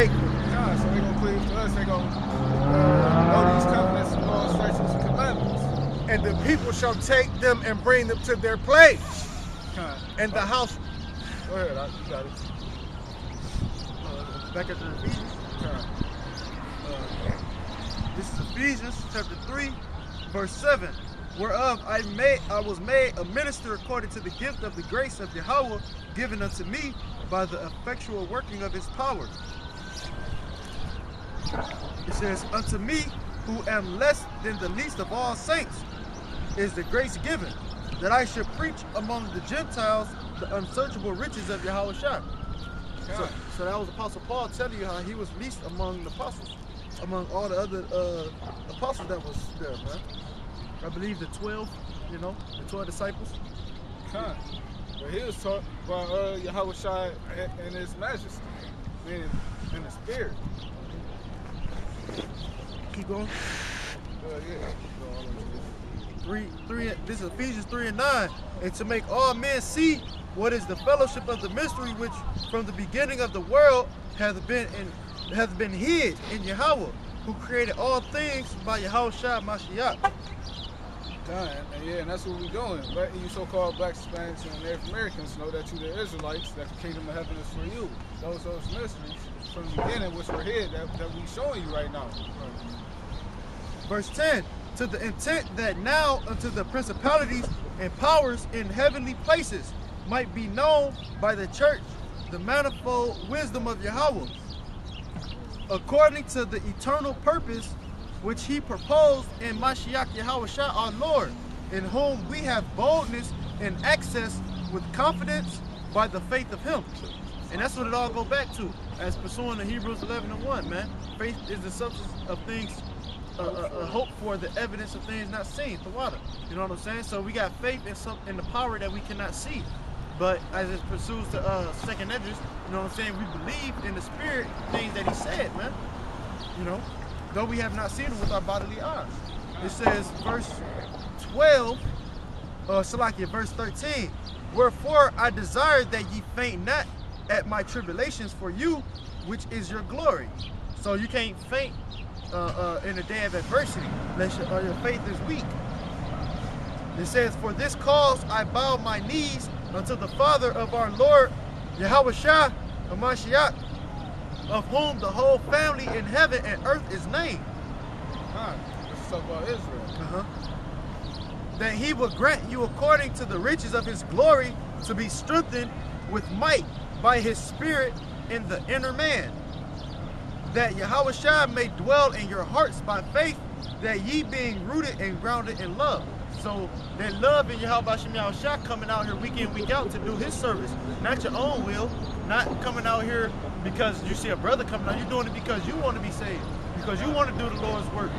God, so they're going to cleave to us. They're going to know these covenants and laws, statutes, and commandments. And the people shall take them and bring them to their place. God. And the house. Go ahead, you got it. Back at the Ephesians. This is Ephesians chapter 3, verse 7. Whereof I was made a minister according to the gift of the grace of Yahweh given unto me by the effectual working of his power. It says, unto me, who am less than the least of all saints, is the grace given, that I should preach among the Gentiles the unsearchable riches of Yahweh Shai. So that was Apostle Paul telling you how he was least among the apostles, among all the other apostles that was there, man. I believe the 12, the 12 disciples. But he was taught by Yahweh Shai and his majesty, meaning in the spirit. Keep going. Yeah. This is Ephesians 3 and 9. And to make all men see what is the fellowship of the mystery which from the beginning of the world hath been hid in Yahweh, who created all things by Yahweh Shai Mashiach. And that's what we're doing. Letting you so-called blacks, Hispanics, and Native Americans know that you the Israelites, that the kingdom of heaven is for you. Those mysteries from the beginning, which were hid, that we showing you right now. Verse 10, to the intent that now unto the principalities and powers in heavenly places might be known by the church the manifold wisdom of Yahweh, according to the eternal purpose which he proposed in Mashiach Yahweh Shai our Lord, in whom we have boldness and access with confidence by the faith of him. And that's what it all go back to, as pursuing the Hebrews 11 and 1, man. Faith is the substance of things hope for, the evidence of things not seen, the water. You know what I'm saying? So we got faith in the power that we cannot see. But as it pursues the second edges, you know what I'm saying, we believe in the spirit things that he said, man. Though we have not seen them with our bodily eyes. It says, verse 12, verse 13, wherefore I desire that ye faint not at my tribulations for you, which is your glory. So you can't faint in the day of adversity, unless your faith is weak. It says, for this cause I bow my knees unto the Father of our Lord, Yahweh Shai, Mashiach, of whom the whole family in heaven and earth is named. Let's talk about Israel. That he will grant you according to the riches of his glory to be strengthened with might by his spirit in the inner man, that Yahweh Shai may dwell in your hearts by faith, that ye being rooted and grounded in love. So that love in Yahweh Shai coming out here week in, week out to do his service, not your own will, not coming out here because you see a brother coming out. You're doing it because you want to be saved, because you want to do the Lord's work,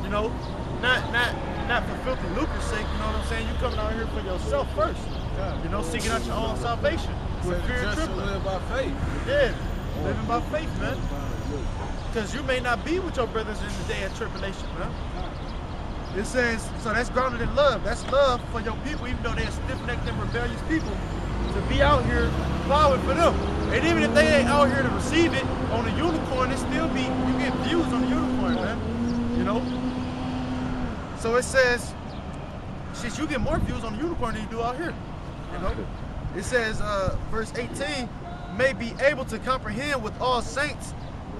not for filthy lucre's sake. You know what I'm saying? You coming out here for yourself first, seeking out your own salvation with fear and trembling. Live by faith. Yeah, living by faith, man. Because you may not be with your brothers in the day of tribulation, man. It says, so that's grounded in love. That's love for your people, even though they're stiff-necked and rebellious people, to be out here plowing for them. And even if they ain't out here to receive it on the unicorn, it still be, you get views on the unicorn, man. So it says, shit, you get more views on the unicorn than you do out here. It says, verse 18, may be able to comprehend with all saints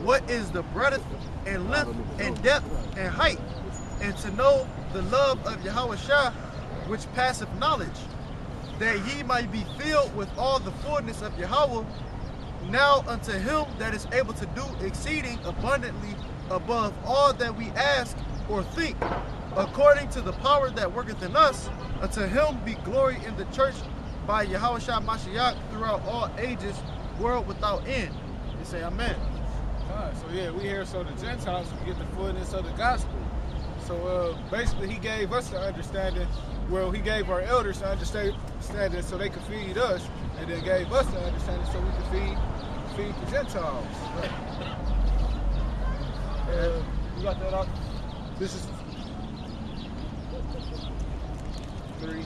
what is the breadth and length and depth and height, and to know the love of Yahweh Shai, which passeth knowledge, that ye might be filled with all the fullness of Yahweh. Now unto him that is able to do exceeding abundantly above all that we ask or think, according to the power that worketh in us, unto him be glory in the church by Yahweh Shai Mashiach throughout all ages, world without end. You say amen. So yeah, we here so the Gentiles can get the fullness of the gospel. So basically he gave us the understanding, well, he gave our elders the understanding so they could feed us, and then gave us the understanding so we could feed the Gentiles. You got that up? This is 3.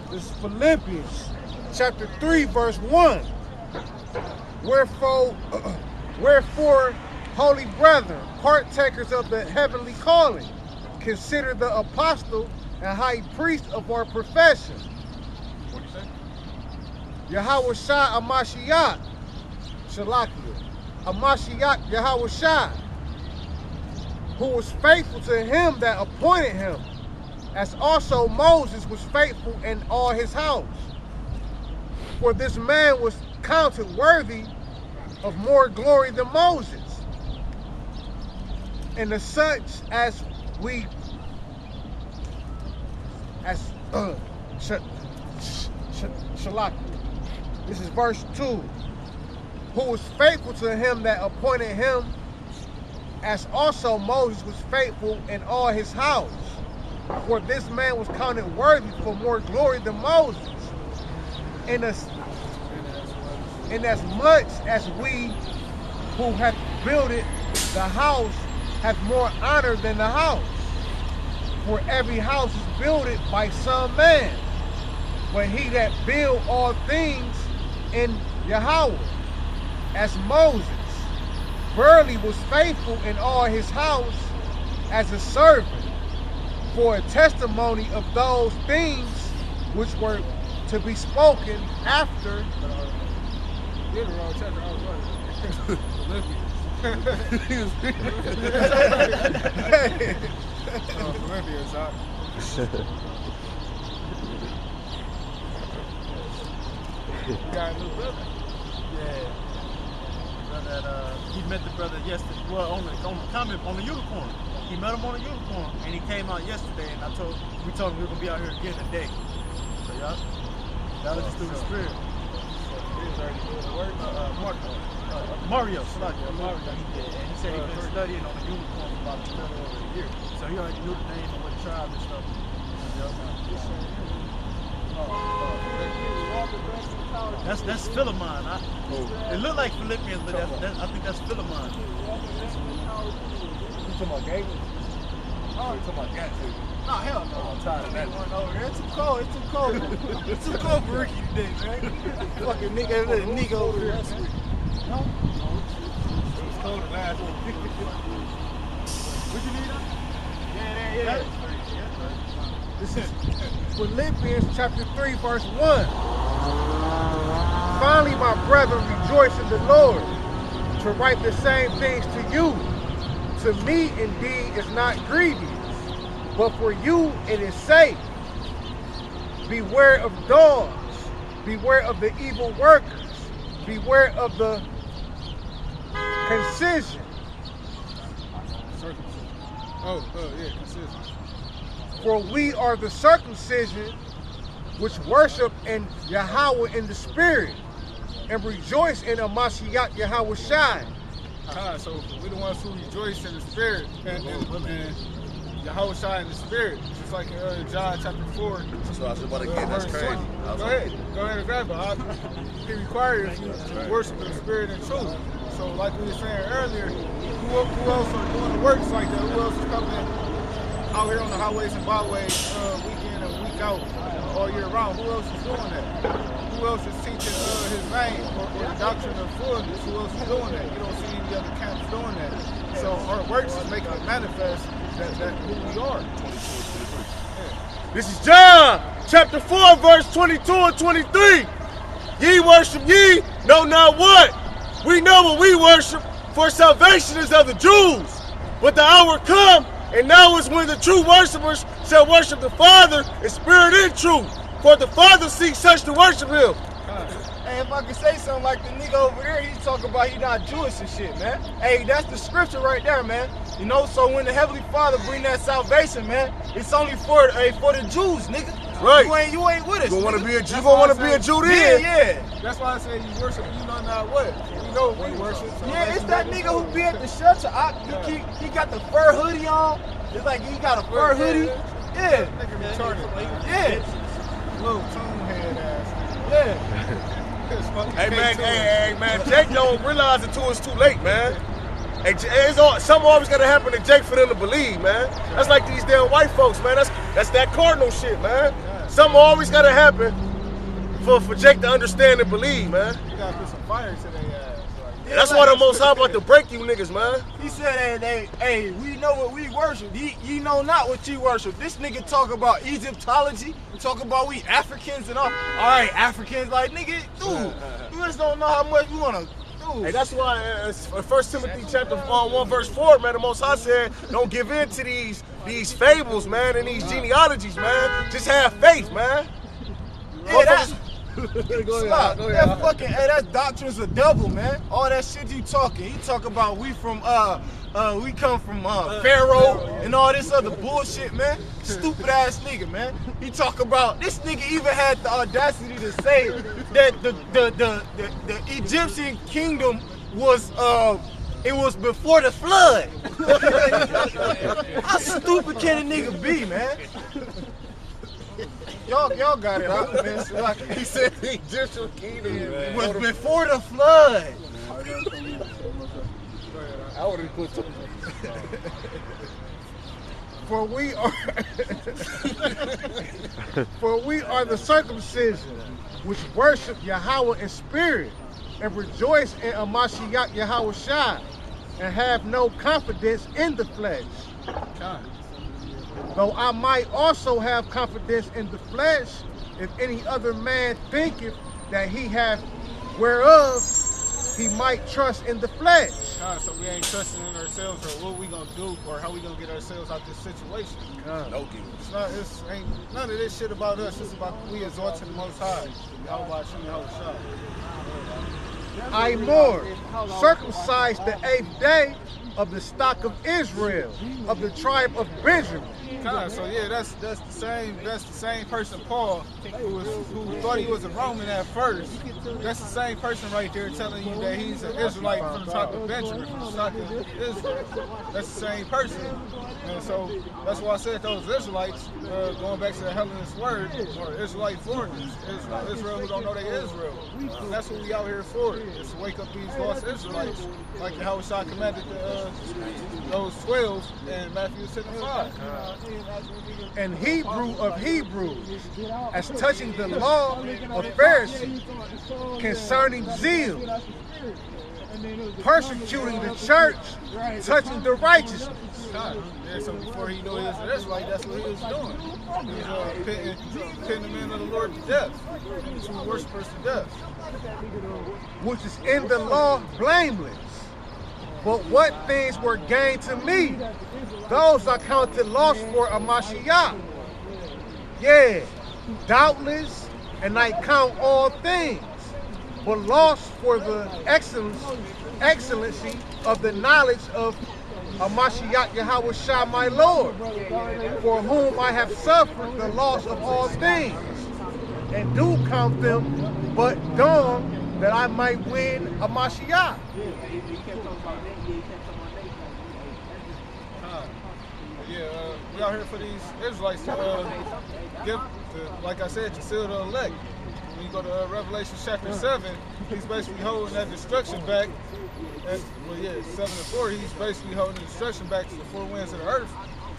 This is Philippians chapter 3, verse 1. Wherefore Wherefore, holy brethren, partakers of the heavenly calling, consider the apostle and high priest of our profession, What do you say? Yahweh Shai Amashiach, Shalakia, Amashiach Yahweh Shai, who was faithful to him that appointed him, as also Moses was faithful in all his house. For this man was counted worthy of more glory than Moses, and as such as we, Shalakia. This is verse 2. Who was faithful to him that appointed him, as also Moses was faithful in all his house. For this man was counted worthy for more glory than Moses. And as much as we who have builded the house have more honor than the house. For every house is builded by some man, but he that build all things in Yahweh, as Moses, verily was faithful in all his house as a servant, for a testimony of those things which were to be spoken after. You're the wrong chapter. I was right. Philippians. Philippians, huh? You got a new brother? Yeah. Brother, he met the brother yesterday. Well, on the comment on the unicorn. He met him on the unicorn, and he came out yesterday. And we told him we were gonna be out here again today. So y'all, that was just through the spirit. So he was already doing the work? Mario, Mario, he did, and he said he'd been studying on the unicorn for about a little over a year. So he already knew the name and what tribe and stuff. That's Philemon. It looked like Philippians, but I think that's Philemon. You talking about Gabe? Oh, you talking about Gat too? No, hell no. I'm tired of that. Over there. It's too cold. It's too cold. It's too cold for Ricky today, man. Fucking nigga over here. No? It's colder last week. What you need? Yeah. This is Philippians chapter 3, verse 1. Finally, my brethren, rejoice in the Lord. To write the same things to you, to me indeed is not grievous, but for you it is safe. Beware of dogs, beware of the evil workers, beware of the concision. Concision. For we are the circumcision which worship in Yahweh in the spirit, and rejoice in Amashiach Yahweh Shai. So we're the ones who rejoice in the spirit and Yahweh Shai in the spirit. Just like in John chapter 4. So I was about to get that's crazy. Go ahead and grab it. He requires you to worship in the spirit and truth. So like we were saying earlier, who else are doing the works like that? Who else is coming out here on the highways and byways week in and week out all year round? Who else is doing that? Who else is teaching his name or the doctrine of fullness? Who else is doing that? You don't see any other camps doing that. So our works is making it manifest that who we are. This is John chapter 4, verse 22 and 23. Ye worship ye, know not what. We know what we worship, for salvation is of the Jews. But the hour come, and now is when the true worshipers shall worship the Father in spirit and truth. For the Father seeks such to worship him. Hey, if I could say something like the nigga over there, he's talking about he not Jewish and shit, man. Hey, that's the scripture right there, man. You know, so when the Heavenly Father bring that salvation, man, it's only for the Jews, nigga. Right. You ain't with us. You gonna wanna be a Jew then? Yeah. That's why I say you worship, you know not what. We know we worship. Yeah, it's that nigga who be at the shelter. He got the fur hoodie on. It's like he got a fur hoodie. Yeah. Nigga retarded. Yeah. Little tune head ass. Yeah. Hey man, Jake don't realize until it's too late, man. Hey, something always gotta happen to Jake for them to believe, man. That's like these damn white folks, man. That's that cardinal shit, man. Something always gotta happen for Jake to understand and believe, man. You gotta put some fire to their ass. That's why the Most High about to break you niggas, man. He said, hey, we know what we worship. Ye know not what you worship. This nigga talk about Egyptology, talk about we Africans and all. All right, Africans, like, nigga, dude, you just don't know how much we want to do. Hey, that's why 1 Timothy chapter 1 verse 4, man, the Most High said, don't give in to these fables, man, and these genealogies, man. Just have faith, man. Yeah, that's... Go Stop. ahead. That fucking, hey, that's doctrines of devil, man. All that shit you talking. You talk about we come from Pharaoh and all this other bullshit, man. Stupid ass nigga, man. He talk about, this nigga even had the audacity to say that the Egyptian kingdom was it was before the flood. How stupid can a nigga be, man? Y'all got it out, man. So like, He said the Egyptian kingdom was before the flood. I would have put some. For we are the circumcision which worship Yahweh in spirit and rejoice in Amashiach Yahweh Shai and have no confidence in the flesh. Though I might also have confidence in the flesh, if any other man thinketh that he hath whereof he might trust in the flesh. So we ain't trusting in ourselves or what we gonna do or how we gonna get ourselves out this situation. No It's ain't none of this shit about us. It's about we exhort to the Most High. I more circumcised the 8th day of the stock of Israel, of the tribe of Benjamin. So yeah, that's the same person Paul who thought he was a Roman at first. That's the same person right there telling you that he's an Israelite from the tribe of Benjamin, from the stock of Israel. That's the same person. And so that's why I said those Israelites, going back to the Hellenist word, or Israelite foreigners, Israel who don't know they Israel. That's what we out here for, is to wake up these lost Israelites, like the Yahushua commanded those 12 in Matthew 6:5. And Hebrew of Hebrews, as touching the law of Pharisees, concerning zeal, persecuting the church, touching the righteousness. Yeah, so before he knew he was an Israelite, that's what he was doing. He was pitting the men of the Lord to death, to worshipers to death. Which is in the law blameless. But what things were gained to me, those I counted loss for a Mashiach. Yeah, doubtless, and I count all things, but lost for the excellency of the knowledge of Amashiach Yahweh Shai my Lord, for whom I have suffered the loss of all things, and do count them but dung, that I might win Amashiach. We out here for these Israelites to give, like I said, to seal the elect. When you go to Revelation chapter 7, he's basically holding that destruction back. 7-4, he's basically holding the destruction back to the four winds of the earth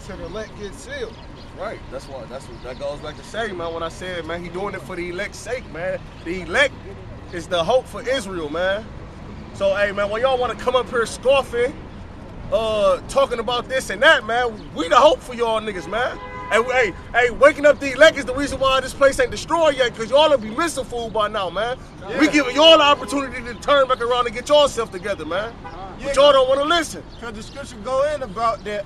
till the elect gets sealed. Right, that goes back to say, man, when I said, man, he doing it for the elect's sake, man. The elect is the hope for Israel, man. So, hey, man, when y'all want to come up here scoffing, talking about this and that, man, we the hope for y'all niggas, man. And hey, waking up the elect is the reason why this place ain't destroyed yet, because y'all will be missing food by now, man. Yeah. We giving y'all the opportunity to turn back around and get yourself together, man. Yeah, but y'all don't want to listen. Because the scripture go in about that,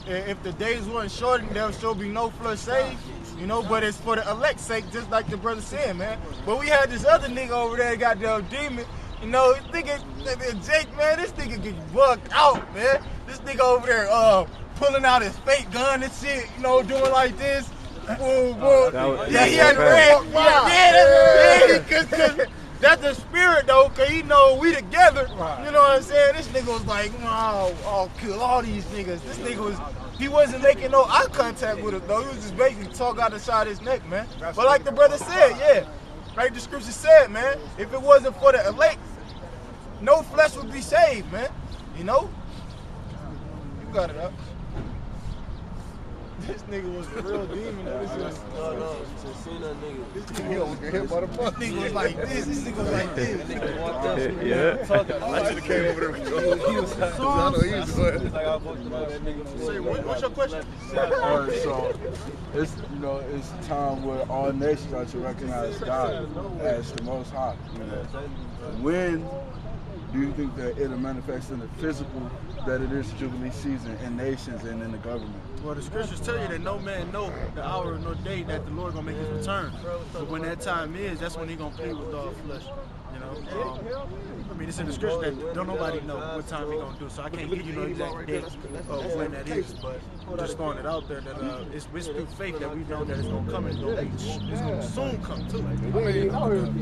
if the days weren't shortened, there shall be no flesh saved. You know, but it's for the elect's sake, just like the brother said, man. But we had this other nigga over there, got the demon. You know, Jake, man, this nigga get bugged out, man. This nigga over there, pulling out his fake gun and shit, you know, doing like this. He had red. Cause that's the spirit though, cause he know we together. Right. You know what I'm saying? This nigga was like, I'll kill all these niggas. This nigga he wasn't making no eye contact with us though. He was just basically talk out the side of his neck, man. But like the brother said, yeah, like the scripture said, man, if it wasn't for the elect, no flesh would be saved, man. You know? You got it up. This nigga was the real demon. No, just seen that nigga. He don't get hit by the bus. This nigga was like this. This nigga was like this. That nigga walked up. Yeah. I should have came over there with you. He was like, I know he was like, Like I fucked about that nigga. Say, what's your question? All right, so it's it's time where all nations are to recognize God as the Most High. When do you think that it'll manifest in the physical, that it is Jubilee season in nations and in the government? Well, the scriptures tell you that no man know the hour nor day that the Lord gonna make his return. But when that time is, that's when he gonna plead with all flesh. You know, I mean, it's in the scripture that don't nobody know what time he gonna do. So I can't give you no exact date of when that is. But I'm just throwing it out there that it's through faith that we know that it's gonna come and it's gonna soon come too.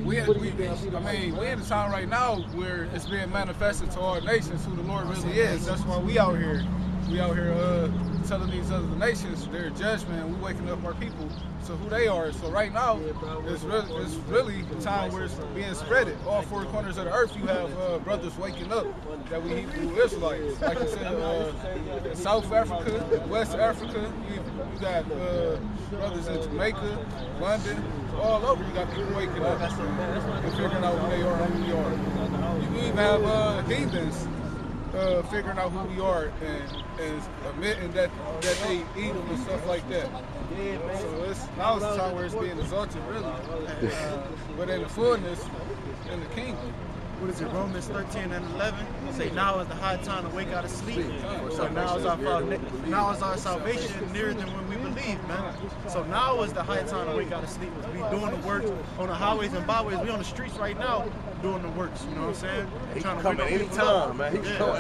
we in a time right now where it's being manifested to all nations who the Lord really is. That's why we out here. We out here telling these other nations their judgment, and we waking up our people to who they are. So right now, it's really a time where it's being spreaded. All four corners of the earth, you have brothers waking up that we Hebrew Israelites. Like I said, in South Africa, in West Africa, you got brothers in Jamaica, London, all over. You got people waking up and figuring out who they are and who we are. You even have heathens figuring out who we are and admitting that they evil and stuff like that. So now it's the time where it's being exalted, really. But in the fullness, in the kingdom. What is it, Romans 13 and 11? Say now is the high time to wake out of sleep. So now is our salvation nearer than when we believe, man. So now is the high time to wake out of sleep. We doing the works on the highways and byways. We on the streets right now doing the works. You know what I'm saying? He can come at any time, man. He can come.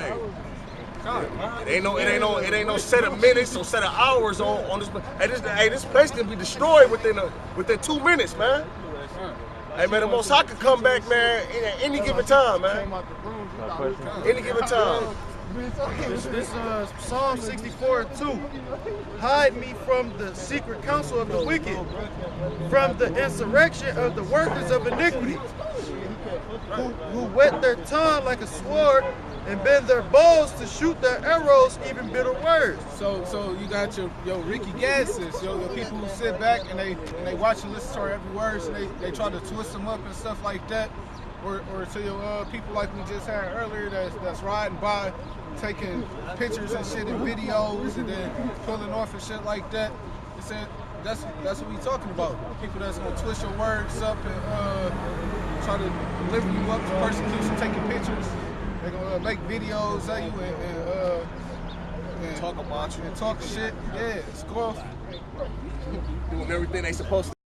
Yeah. It ain't no set of minutes or set of hours on this. Hey, this place can be destroyed within 2 minutes, man. Hey man, the Most High could come back, man, at any given time, man. Any given time. This Psalm 64:2. Hide me from the secret counsel of the wicked, from the insurrection of the workers of iniquity, who whet their tongue like a sword and bend their bows to shoot their arrows, even bitter words. So you got your Ricky Gasses, your people who sit back and they watch and listen to our every words and they try to twist them up and stuff like that, or to your people like we just had earlier that's riding by, taking pictures and shit and videos and then pulling off and shit like that. It said that's what we talking about. People that's gonna twist your words up and try to deliver you up to persecution, taking pictures. They're gonna make videos of you and Talk about you and talk shit. Yeah, scoff. doing everything they supposed to.